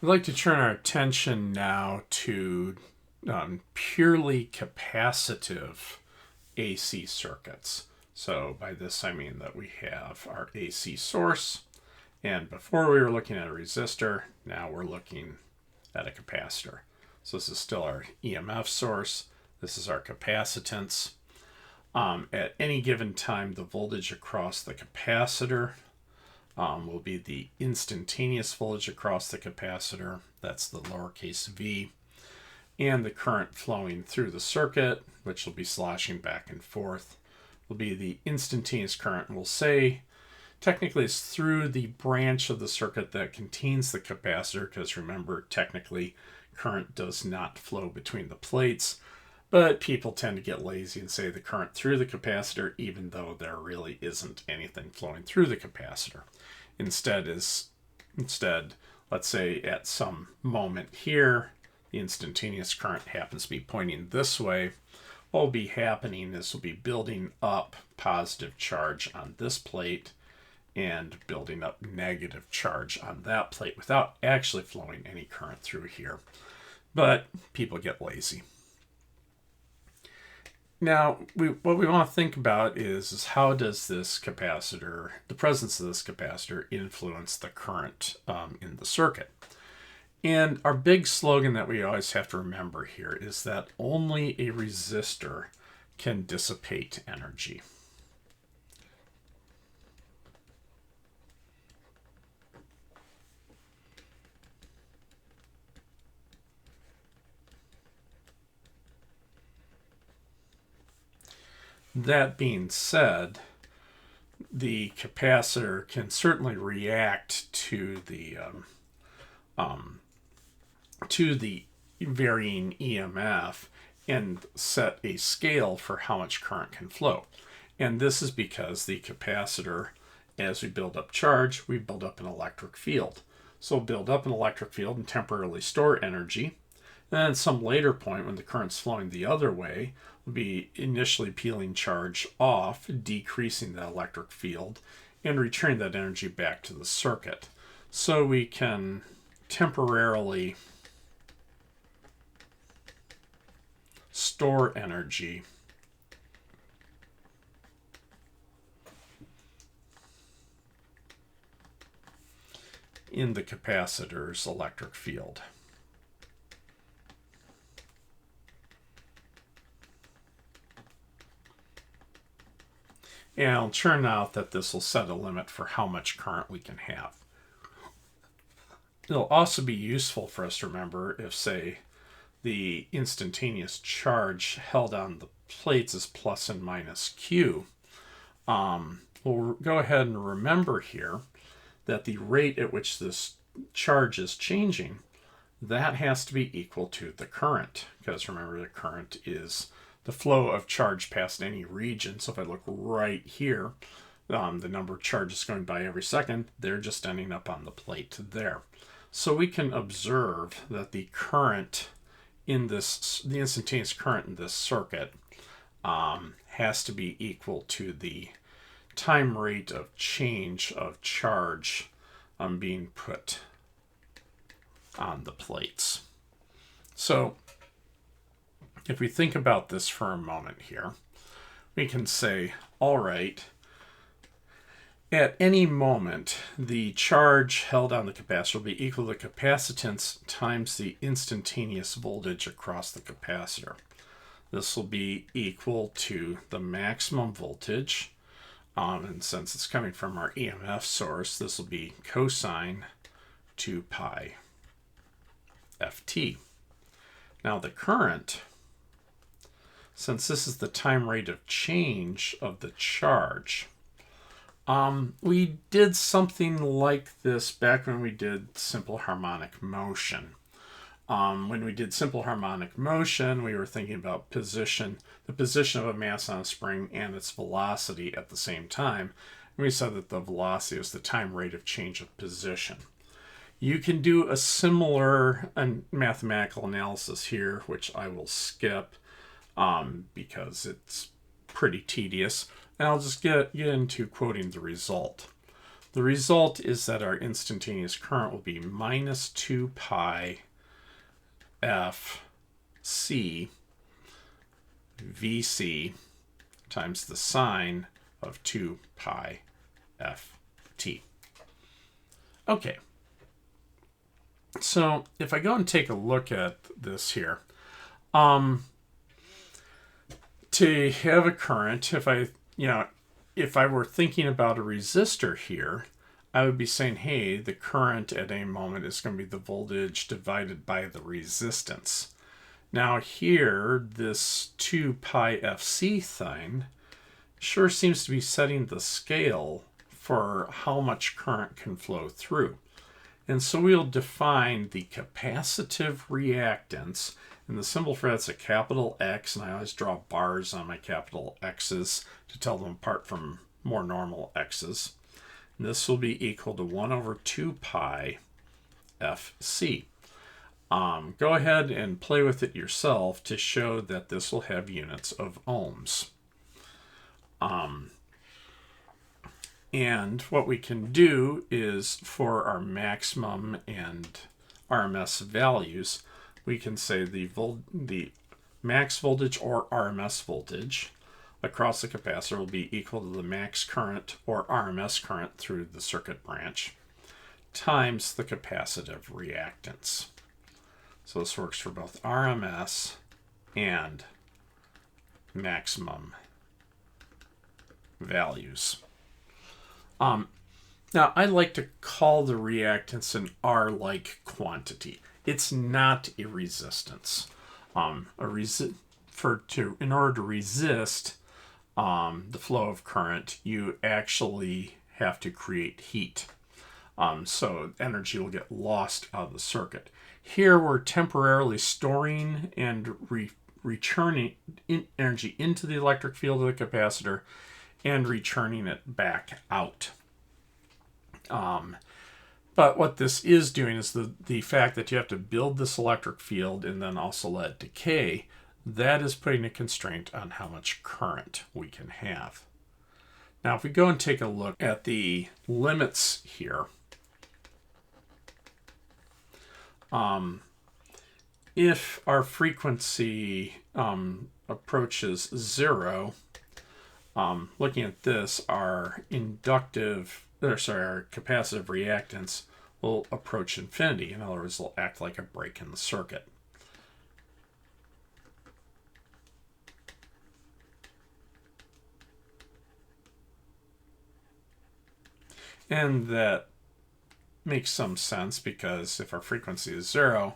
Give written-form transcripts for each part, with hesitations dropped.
I'd like to turn our attention now to purely capacitive AC circuits. So by this I mean that we have our AC source, and before we were looking at a resistor, now we're looking at a capacitor. So this is still our EMF source, this is our capacitance. At any given time, the voltage across the capacitor will be the instantaneous voltage across the capacitor, that's the lowercase v, and the current flowing through the circuit, which will be sloshing back and forth, will be the instantaneous current. And we'll say technically it's through the branch of the circuit that contains the capacitor, because remember, technically current does not flow between the plates, but people tend to get lazy and say the current through the capacitor, even though there really isn't anything flowing through the capacitor. Instead, let's say at some moment here, the instantaneous current happens to be pointing this way. What will be happening is we'll be building up positive charge on this plate and building up negative charge on that plate without actually flowing any current through here. But people get lazy. Now, what we want to think about is how does this capacitor, the presence of this capacitor, influence the current in the circuit? And our big slogan that we always have to remember here is that only a resistor can dissipate energy. That being said, the capacitor can certainly react to the varying EMF and set a scale for how much current can flow. And this is because the capacitor, as we build up charge, we build up an electric field. So we'll build up an electric field and temporarily store energy. Then at some later point, when the current's flowing the other way, we'll be initially peeling charge off, decreasing the electric field, and returning that energy back to the circuit. So we can temporarily store energy in the capacitor's electric field. And it'll turn out that this will set a limit for how much current we can have. It'll also be useful for us to remember if, say, the instantaneous charge held on the plates is plus and minus Q. We'll go ahead and remember here that the rate at which this charge is changing, that has to be equal to the current, because remember the current is the flow of charge past any region. So if I look right here, the number of charges going by every second, they're just ending up on the plate there. So we can observe that the current in this, the instantaneous current in this circuit has to be equal to the time rate of change of charge being put on the plates. So if we think about this for a moment here, we can say, all right, at any moment, the charge held on the capacitor will be equal to the capacitance times the instantaneous voltage across the capacitor. This will be equal to the maximum voltage, and since it's coming from our EMF source, this will be cosine 2 pi ft. Now the current, since this is the time rate of change of the charge, we did something like this back when we did simple harmonic motion. When we did simple harmonic motion, we were thinking about the position of a mass on a spring and its velocity at the same time. And we said that the velocity is the time rate of change of position. You can do a similar mathematical analysis here, which I will skip because it's pretty tedious. And I'll just get into quoting the result. The result is that our instantaneous current will be minus 2 pi F C VC times the sine of 2 pi F T. Okay. So if I go and take a look at this here, to have a current, if I were thinking about a resistor here, I would be saying, hey, the current at any moment is going to be the voltage divided by the resistance. Now here, this 2 pi FC thing sure seems to be setting the scale for how much current can flow through. And so we'll define the capacitive reactance, and the symbol for that's a capital X, and I always draw bars on my capital X's to tell them apart from more normal X's. And this will be equal to 1 over 2 pi FC. Go ahead and play with it yourself to show that this will have units of ohms. And what we can do is, for our maximum and RMS values, we can say the max voltage or RMS voltage across the capacitor will be equal to the max current or RMS current through the circuit branch times the capacitive reactance. So this works for both RMS and maximum values. Now, I like to call the reactance an R-like quantity. It's not a resistance. In order to resist the flow of current, you actually have to create heat. So energy will get lost out of the circuit. Here, we're temporarily storing and returning energy into the electric field of the capacitor and returning it back out. But what this is doing is the fact that you have to build this electric field and then also let it decay, that is putting a constraint on how much current we can have. Now, if we go and take a look at the limits here, if our frequency approaches 0, looking at this, our capacitive reactance will approach infinity. In other words, it'll act like a break in the circuit. And that makes some sense, because if our frequency is 0,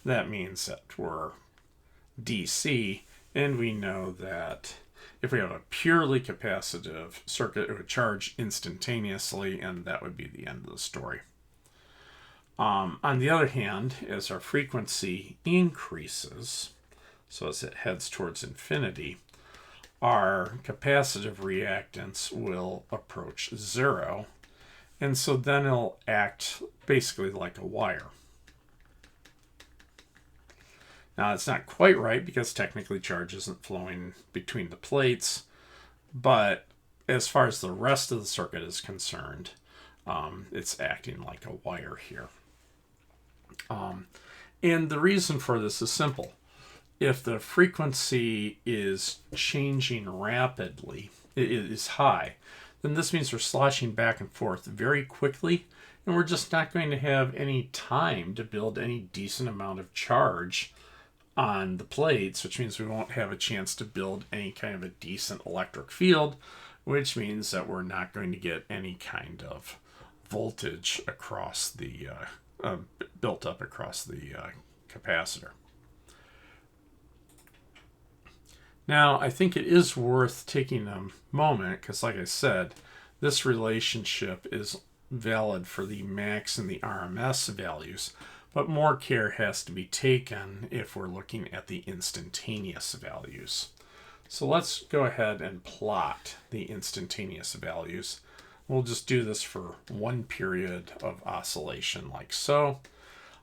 that means that we're DC, and we know that if we have a purely capacitive circuit, it would charge instantaneously, and that would be the end of the story. On the other hand, as our frequency increases, so as it heads towards infinity, our capacitive reactance will approach 0, and so then it'll act basically like a wire. Now, it's not quite right, because technically charge isn't flowing between the plates, but as far as the rest of the circuit is concerned, it's acting like a wire here. And the reason for this is simple. If the frequency is changing rapidly, it is high, then this means we're sloshing back and forth very quickly, and we're just not going to have any time to build any decent amount of charge on the plates, which means we won't have a chance to build any kind of a decent electric field, which means that we're not going to get any kind of voltage across the built up across the capacitor. Now, I think it is worth taking a moment, because like I said, this relationship is valid for the max and the RMS values, but more care has to be taken if we're looking at the instantaneous values. So let's go ahead and plot the instantaneous values. We'll just do this for one period of oscillation like so.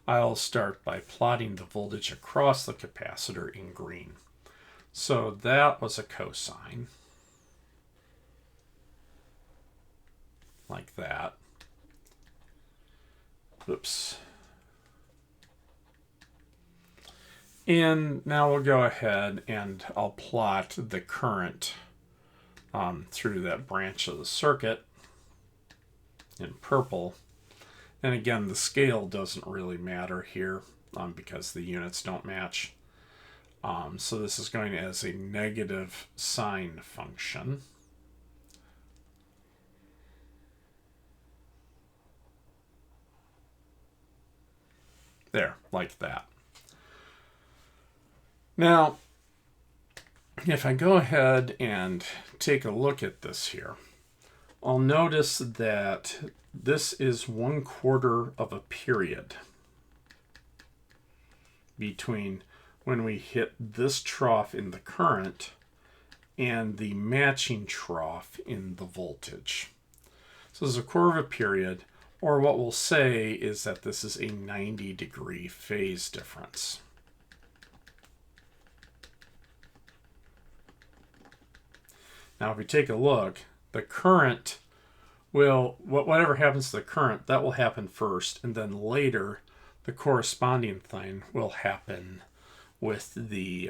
I'll start by plotting the voltage across the capacitor in green. So that was a cosine, like that. Oops. And now we'll go ahead and I'll plot the current through that branch of the circuit in purple. And again, the scale doesn't really matter here because the units don't match. So this is going as a negative sine function. There, like that. Now, if I go ahead and take a look at this here, I'll notice that this is 1/4 of a period between when we hit this trough in the current and the matching trough in the voltage. So there's a 1/4 of a period, or what we'll say is that this is a 90-degree phase difference. Now if we take a look, the current will, whatever happens to the current, that will happen first, and then later the corresponding thing will happen with the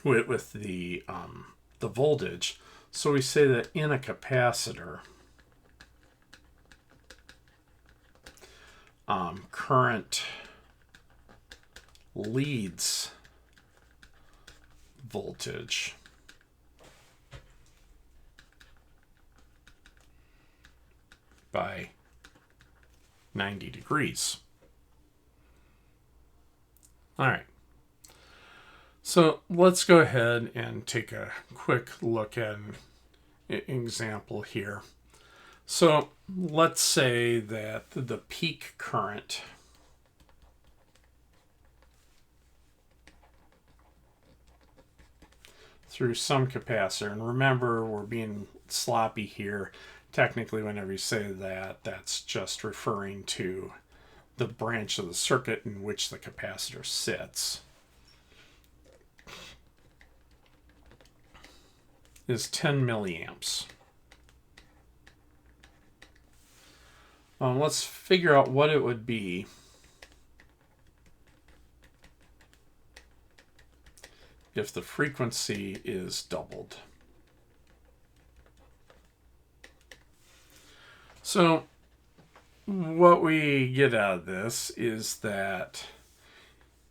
the voltage. So we say that in a capacitor, current leads voltage. By 90 degrees. All right. So let's go ahead and take a quick look at an example here. So let's say that the peak current through some capacitor, and remember we're being sloppy here. Technically, whenever you say that, that's just referring to the branch of the circuit in which the capacitor sits, is 10 milliamps. Let's figure out what it would be if the frequency is doubled. So what we get out of this is that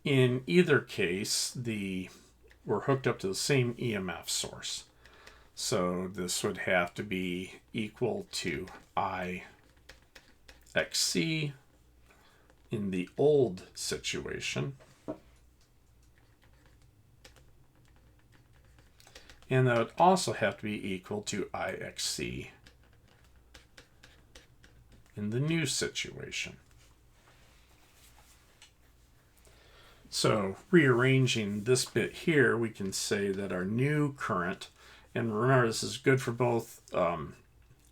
in either case, we're hooked up to the same EMF source. So this would have to be equal to IXC in the old situation. And that would also have to be equal to IXC in the new situation. So rearranging this bit here, we can say that our new current, and remember this is good for both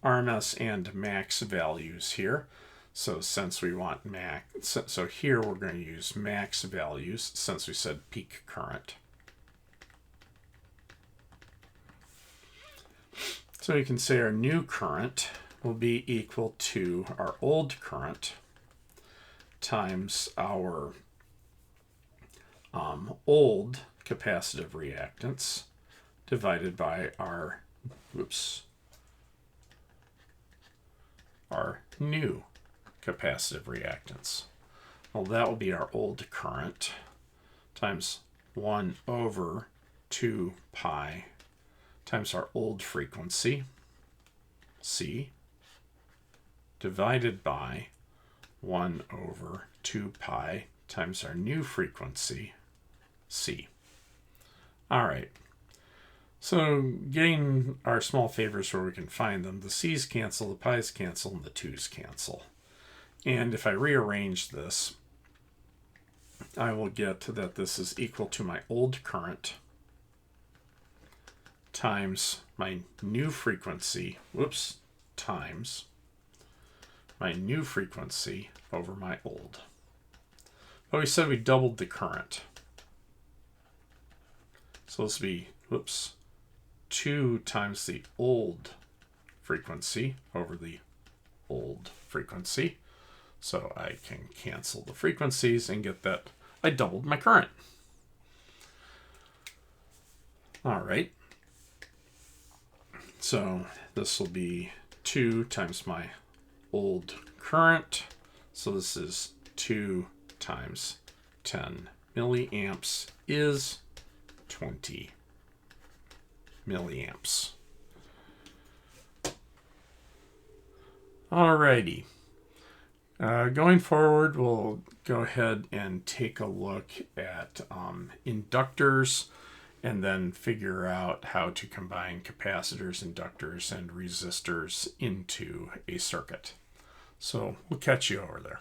RMS and max values here. So since we want max, so here we're going to use max values since we said peak current. So you can say our new current will be equal to our old current times our old capacitive reactance divided by our new capacitive reactance. Well, that will be our old current times 1/2 pi times our old frequency, C, divided by 1/2 pi times our new frequency, C. All right. So getting our small favors where we can find them, the C's cancel, the pi's cancel, and the 2's cancel. And if I rearrange this, I will get that this is equal to my old current times my new frequency, times my new frequency over my old. But we said we doubled the current. So this will be, 2 times the old frequency over the old frequency. So I can cancel the frequencies and get that I doubled my current. All right. So this will be 2 times my old current. So this is 2 times 10 milliamps is 20 milliamps. Alrighty. Going forward, we'll go ahead and take a look at inductors and then figure out how to combine capacitors, inductors, and resistors into a circuit. So we'll catch you over there.